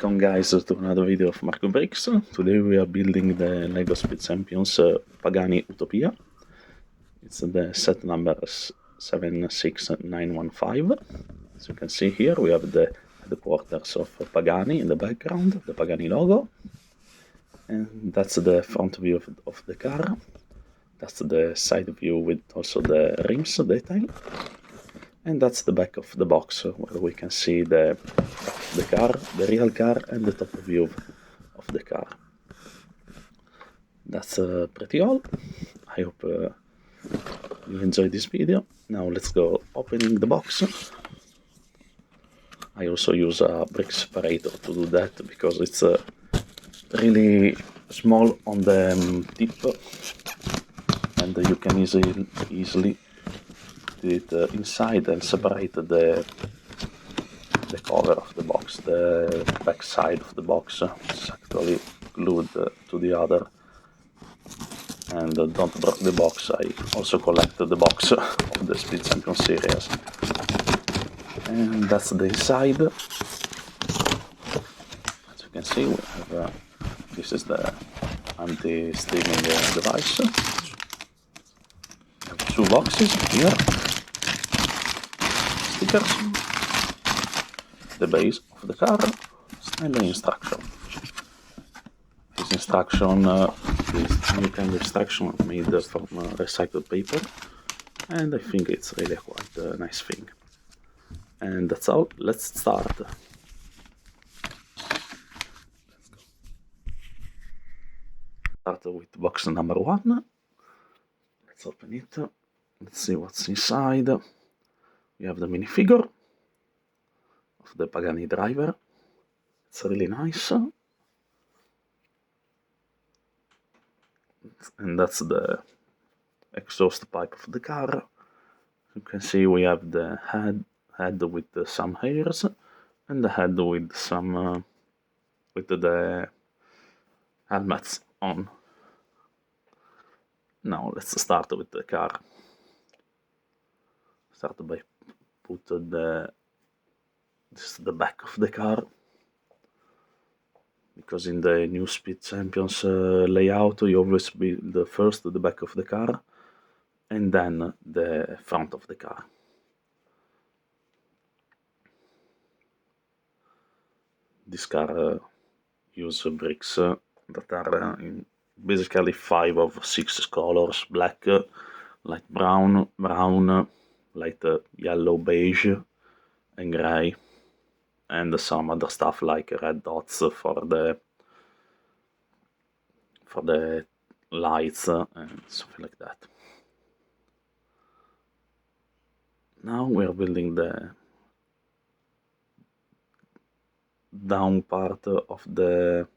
Welcome guys to another video of Marco Bricks. Today we are building the Lego Speedchampions Pagani Utopia. It's the set number 76915. As you can see here we have the headquarters of Pagani in the background, the Pagani logo. And that's the front view of the car. That's the side view with also the rims detail. And that's the back of the box where we can see the car, the real car, and the top view of the car. That's pretty all. I hope you enjoyed this video. Now let's go opening the box. I also use a brick separator to do that because it's really small on the tip, and you can easily do it inside and separate the cover of the box. The back side of the box is actually glued to the other. And don't break the box. I also collected the box of the Speedchampions series. And that's the inside. As you can see, we have this is the anti-steaming device. We have two boxes here. Stickers, the base of the car, and the instruction. This instruction is new kind of instruction made from recycled paper, and I think it's really quite a nice thing. And that's all. Let's start. Start with box number 1. Let's open it. Let's see what's inside. We have the minifigure of the Pagani driver. It's really nice. And that's the exhaust pipe of the car. You can see we have the head with some hairs, and the head with some with the helmets on. Now let's start with the car. Start by put this is the back of the car, because in the new Speedchampions layout you always build first the back of the car and then the front of the car. This car uses bricks that are in basically 5 of 6 colors: black, light brown, light yellow, beige, and grey, and some other stuff like red dots for the lights and something like that. Now we are building the down part of the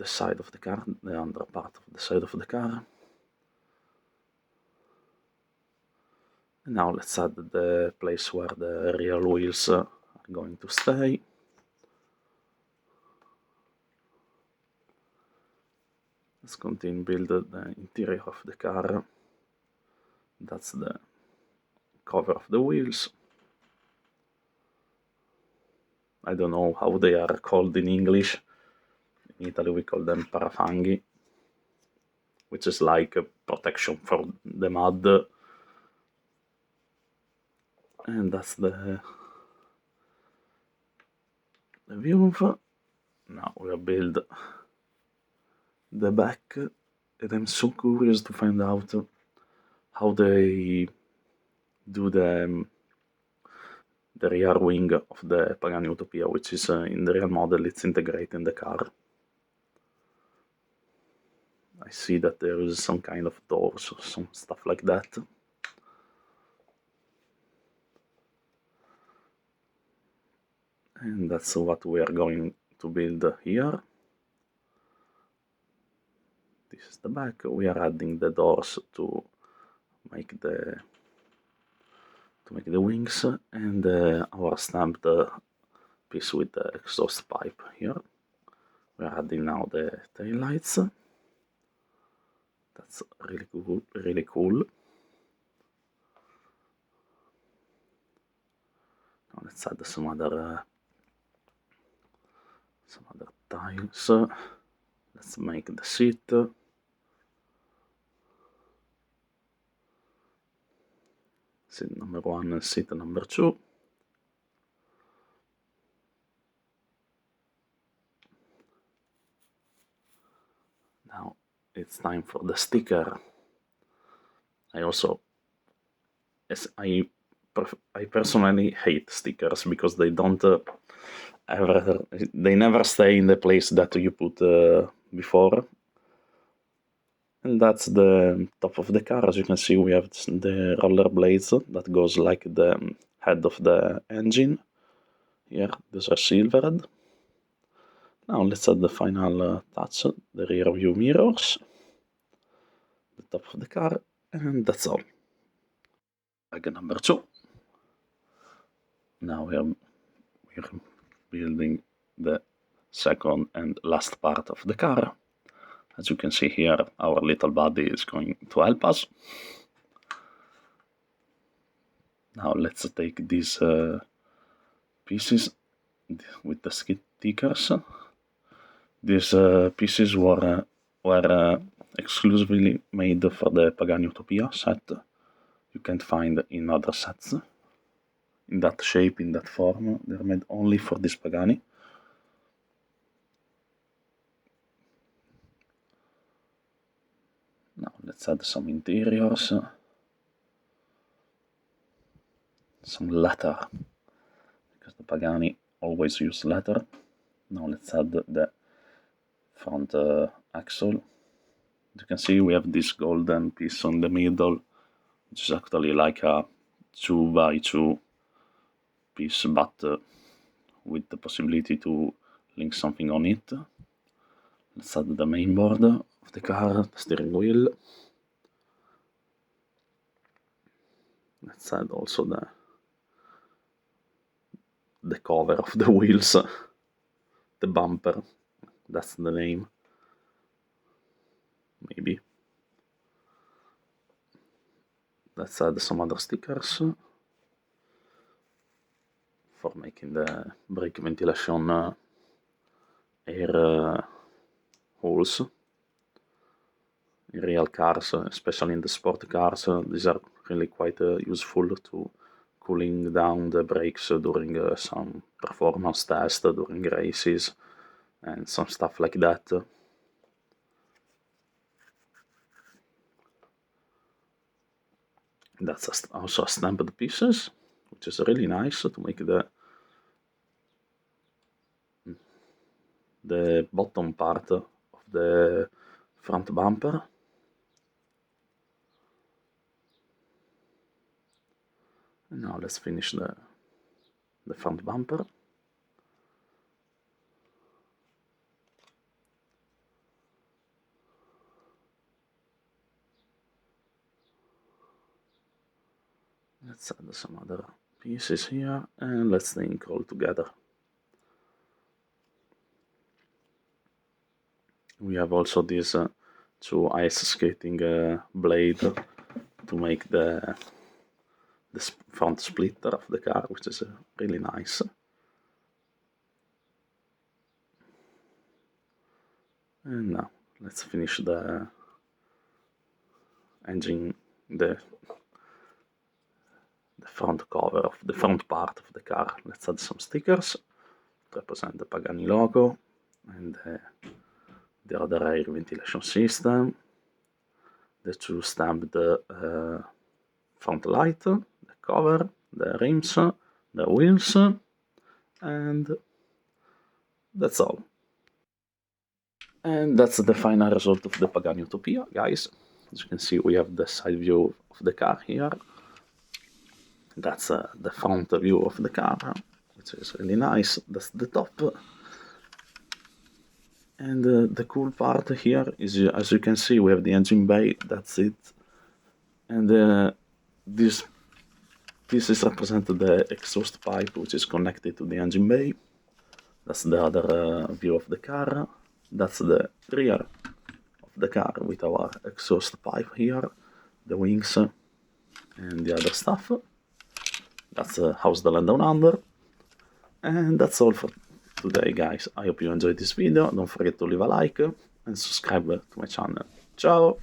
side of the car, the under part of the side of the car. And now let's add the place where the real wheels are going to stay. Let's continue build the interior of the car. That's the cover of the wheels. I don't know how they are called in English. In Italy we call them parafanghi, which is like a protection for the mud. And that's the view. Now we'll build the back, and I'm so curious to find out how they do the rear wing of the Pagani Utopia, which is in the real model it's integrated in the car. I see that there is some kind of doors or some stuff like that. And that's what we are going to build here. This is the back. We are adding the doors to make the wings, and our stamped piece with the exhaust pipe here. We are adding now the tail lights. That's really cool. Now let's add some other some other tiles. Let's make the seat. Seat number 1 and seat number 2. Now it's time for the sticker. I personally hate stickers because they don't they never stay in the place that you put before. And that's the top of the car. As you can see, we have the roller blades that goes like the head of the engine. Here, these are silvered. Now let's add the final touch, the rear view mirrors, the top of the car, and that's all. Bag number 2. Now we're building the second and last part of the car. As you can see here, our little buddy is going to help us. Now let's take these pieces with the stickers. These pieces were exclusively made for the Pagani Utopia set. You can't find in other sets. In that shape, in that form, they're made only for this Pagani. Now let's add some interiors, some leather, because the Pagani always use leather. Now let's add the front axle. As you can see, we have this golden piece on the middle, which is actually like a 2x2 piece, but with the possibility to link something on it. Let's add the main board of the car, the steering wheel. Let's add also the cover of the wheels, the bumper, that's the name, maybe. Let's add some other stickers for making the brake ventilation air holes. In real cars, especially in the sport cars, these are really quite useful to cooling down the brakes during some performance test, during races, and some stuff like that. That's also stamped pieces, which is really nice to make the bottom part of the front bumper. And now let's finish the front bumper. Let's add some other pieces here and let's link all together. We have also these 2 ice skating blade to make the front splitter of the car, which is really nice. And now let's finish the engine, the front cover of the front part of the car. Let's add some stickers to represent the Pagani logo and the other air ventilation system, the 2 stamped front light, the cover, the rims, the wheels, and that's all. And that's the final result of the Pagani Utopia, guys. As you can see, we have the side view of the car here. That's the front view of the car, which is really nice. That's the top. And the cool part here is, as you can see, we have the engine bay, that's it. And this is represented the exhaust pipe, which is connected to the engine bay. That's the other view of the car. That's the rear of the car with our exhaust pipe here, the wings and the other stuff. That's House the Land Down Under. And that's all for today, guys. I hope you enjoyed this video. Don't forget to leave a like and subscribe to my channel. Ciao!